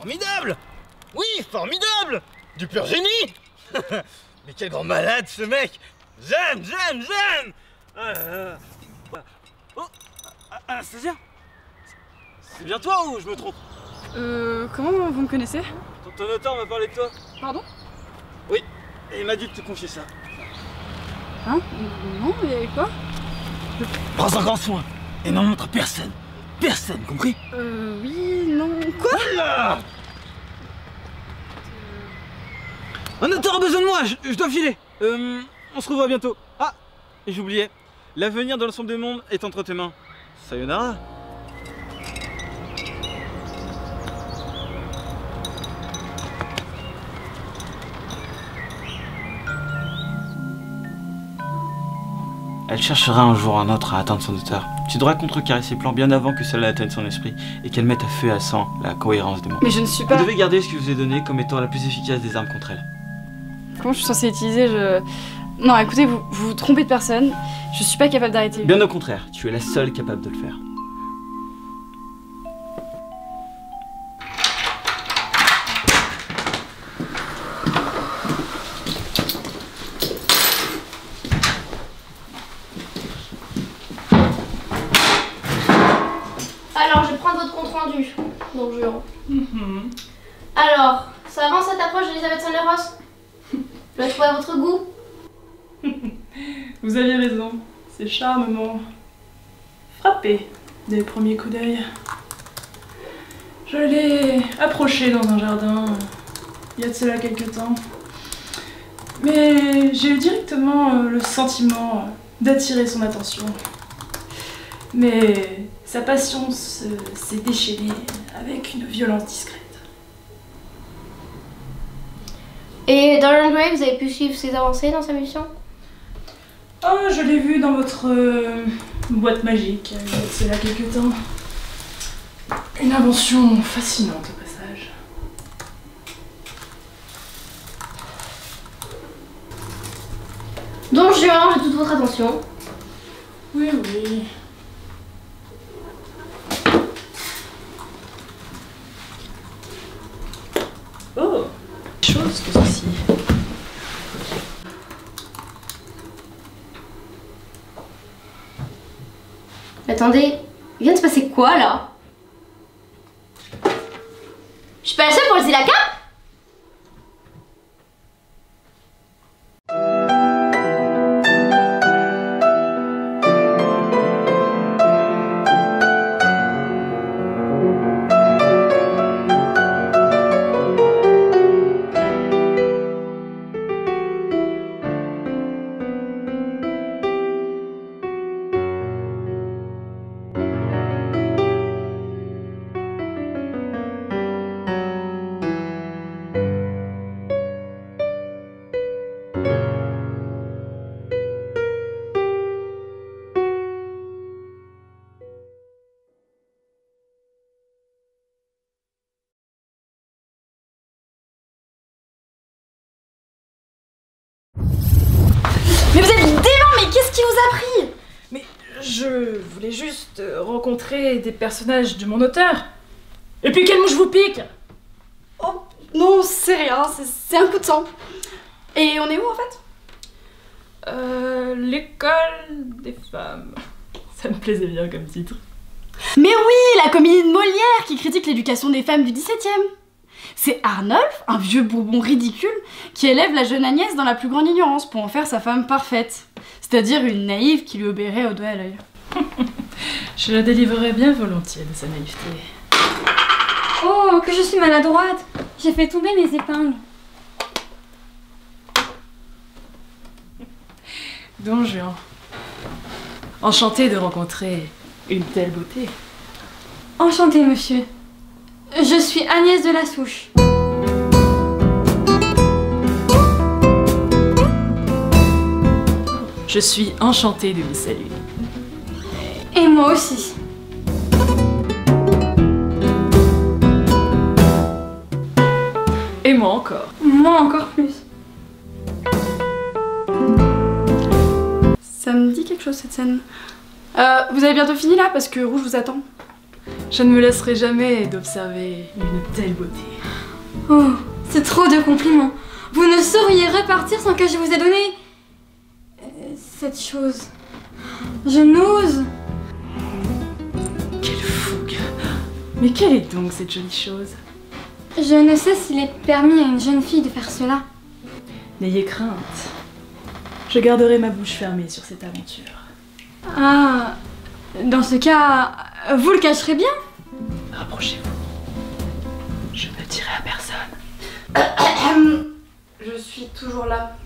formidable! Oui, formidable! Du pur génie! Mais quel grand malade ce mec! J'aime! Oh! Anastasia! C'est bien toi ou je me trompe? Comment vous me connaissez? Ton auteur m'a parlé de toi. Pardon? Oui, et il m'a dit de te confier ça. Hein? Non, et quoi? Prends-en grand soin et n'en montre à personne. Personne, compris? Oui, non, quoi? Voilà! Un auteur a besoin de moi, je dois filer. On se revoit bientôt. Ah, et j'oubliais, l'avenir de l'ensemble du monde est entre tes mains. Sayonara. Elle cherchera un jour ou un autre à atteindre son auteur. Tu devras contrecarrer ses plans bien avant que cela atteigne son esprit et qu'elle mette à feu et à sang la cohérence des mondes. Mais je ne suis pas... Vous devez garder ce que je vous ai donné comme étant la plus efficace des armes contre elle. Comment je suis censée utiliser Non, écoutez, vous vous trompez de personne. Je suis pas capable d'arrêter. Bien au contraire, tu es la seule capable de le faire. Alors, je vais prendre votre compte rendu, donc je... Alors, ça avance cette approche d'Elisabeth Sandler-Ross? Je la trouve à votre goût? Vous aviez raison, c'est charmement frappé des premiers coups d'œil. Je l'ai approché dans un jardin il y a de cela quelques temps. Mais j'ai eu directement le sentiment d'attirer son attention. Mais sa passion s'est déchaînée avec une violence discrète. Et Dorian Gray, vous avez pu suivre ses avancées dans sa mission? Oh, je l'ai vu dans votre boîte magique il y a de cela quelques temps. Une invention fascinante au passage. Don Juan, j'ai toute votre attention. Oui, oui. Oh, chose que ceci. Attendez, il vient de se passer quoi là? Je suis pas la seule pour lever la cape? Mais vous êtes dément, mais qu'est-ce qui vous a pris? Mais je voulais juste rencontrer des personnages de mon auteur. Et puis quelle mouche vous pique? Oh, non, c'est rien, c'est un coup de sang. Et on est où en fait? L'école des femmes. Ça me plaisait bien comme titre. Mais oui, la comédie de Molière qui critique l'éducation des femmes du XVIIe. C'est Arnolphe, un vieux bourbon ridicule, qui élève la jeune Agnès dans la plus grande ignorance pour en faire sa femme parfaite. C'est-à-dire une naïve qui lui obéirait au doigt à l'œil. Je la délivrerais bien volontiers de sa naïveté. Oh, que je suis maladroite! J'ai fait tomber mes épingles. Don Juan. Enchantée de rencontrer une telle beauté. Enchantée, monsieur. Je suis Agnès de la Souche. Je suis enchantée de vous saluer. Et moi aussi. Et moi encore. Moi encore plus. Ça me dit quelque chose cette scène. Vous avez bientôt fini là parce que Rouge vous attend. Je ne me laisserai jamais d'observer une telle beauté. Oh, c'est trop de compliments. Vous ne sauriez repartir sans que je vous ai donné... cette chose. Je n'ose. Quelle fougue! Mais quelle est donc cette jolie chose? Je ne sais s'il est permis à une jeune fille de faire cela. N'ayez crainte. Je garderai ma bouche fermée sur cette aventure. Ah, dans ce cas, vous le cacherez bien? Rapprochez-vous. Je ne le dirai à personne. Je suis toujours là.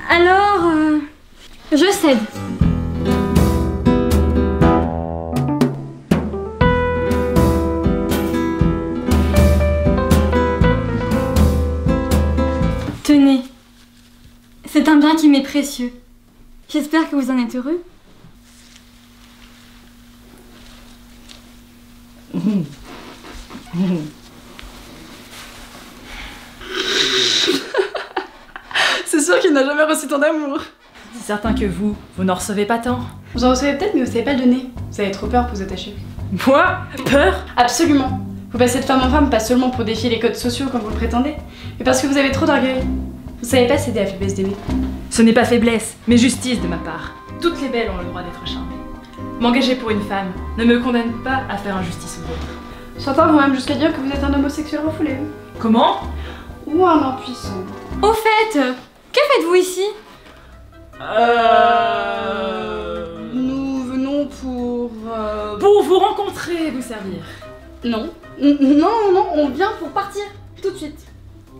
Alors, je cède. Tenez, c'est un bien qui m'est précieux. J'espère que vous en êtes heureux. C'est sûr qu'il n'a jamais reçu tant d'amour. C'est certain que vous n'en recevez pas tant. Vous en recevez peut-être, mais vous savez pas le donner. Vous avez trop peur pour vous attacher. Moi? Peur? Absolument. Vous passez de femme en femme, pas seulement pour défier les codes sociaux comme vous le prétendez, mais parce que vous avez trop d'orgueil. Vous savez pas céder à la faiblesse d'aimer. Ce n'est pas faiblesse, mais justice de ma part. Toutes les belles ont le droit d'être charmées. M'engager pour une femme ne me condamne pas à faire injustice aux autres. Certains vont même jusqu'à dire que vous êtes un homosexuel refoulé. Comment? Ou un impuissant. Au fait, que faites-vous ici? Nous venons pour... Pour vous rencontrer et vous servir. Non. Non, on vient pour partir. Tout de suite.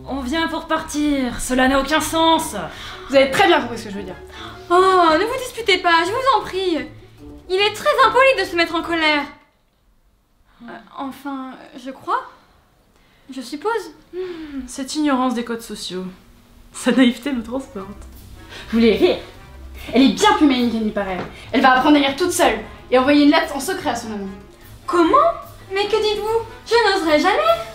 On vient pour partir, cela n'a aucun sens. Vous avez très bien compris ce que je veux dire. Oh, ne vous disputez pas, je vous en prie. Il est très impoli de se mettre en colère. Enfin, je crois. Je suppose. Cette ignorance des codes sociaux, sa naïveté me transporte. Vous voulez rire? Elle est bien plus maligne qu'elle n'y paraît. Elle va apprendre à lire toute seule et envoyer une lettre en secret à son ami. Comment? Mais que dites-vous? Je n'oserais jamais.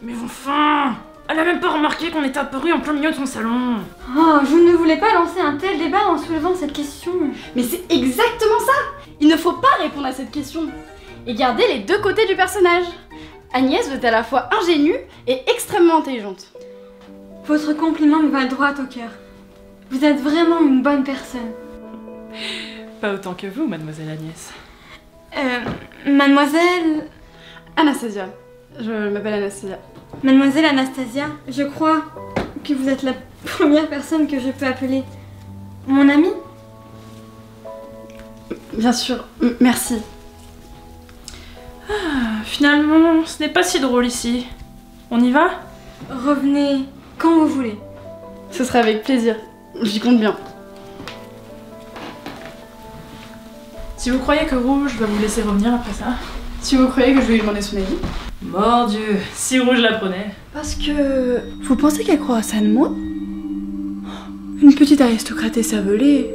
Mais enfin, elle a même pas remarqué qu'on était apparu en plein milieu de son salon. Oh, je ne voulais pas lancer un tel débat en soulevant cette question. Mais c'est exactement ça. Il ne faut pas répondre à cette question. Et garder les deux côtés du personnage. Agnès est à la fois ingénue et extrêmement intelligente. Votre compliment me va droit au cœur. Vous êtes vraiment une bonne personne. Pas autant que vous, mademoiselle Agnès. Mademoiselle... Anastasia. Je m'appelle Anastasia. Mademoiselle Anastasia, je crois que vous êtes la première personne que je peux appeler mon amie. Bien sûr, merci. Finalement, ce n'est pas si drôle ici. On y va? Revenez quand vous voulez. Ce sera avec plaisir. J'y compte bien. Si vous croyez que Rouge va vous laisser revenir après ça. Si vous croyez que je vais lui demander son avis. Mordieu, si Rouge l'apprenait. Parce que... Vous pensez qu'elle croit ça de moi? Une petite aristocrate écervelée,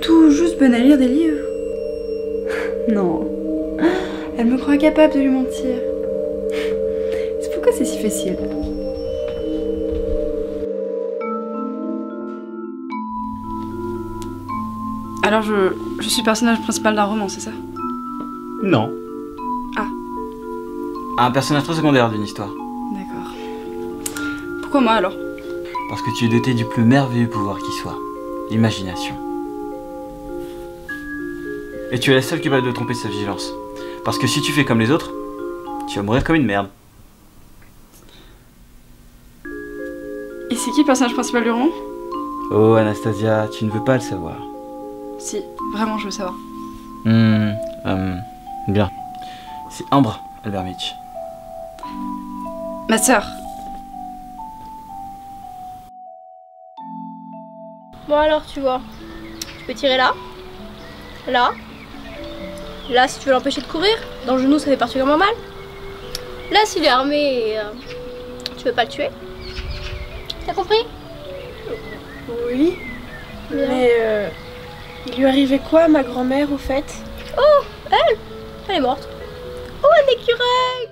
tout juste bonne à lire des livres. Non. Elle me croit incapable de lui mentir. C'est pourquoi c'est si facile. Alors je suis le personnage principal d'un roman, c'est ça? Non. Ah. Un personnage très secondaire d'une histoire. D'accord. Pourquoi moi alors? Parce que tu es doté du plus merveilleux pouvoir qui soit, l'imagination. Et tu es la seule capable de tromper sa vigilance. Parce que si tu fais comme les autres, tu vas mourir comme une merde. Et c'est qui le personnage principal du roman? Oh Anastasia, tu ne veux pas le savoir. Si, vraiment je veux savoir. Bien. C'est Ambre Albermich. Ma sœur. Bon alors tu vois, tu peux tirer là, là, là si tu veux l'empêcher de courir, dans le genou ça fait particulièrement mal. Là s'il est armé, tu peux pas le tuer. T'as compris? Oui, mais il lui arrivait quoi à ma grand-mère au fait? Oh, elle est morte. Oh un écureuil.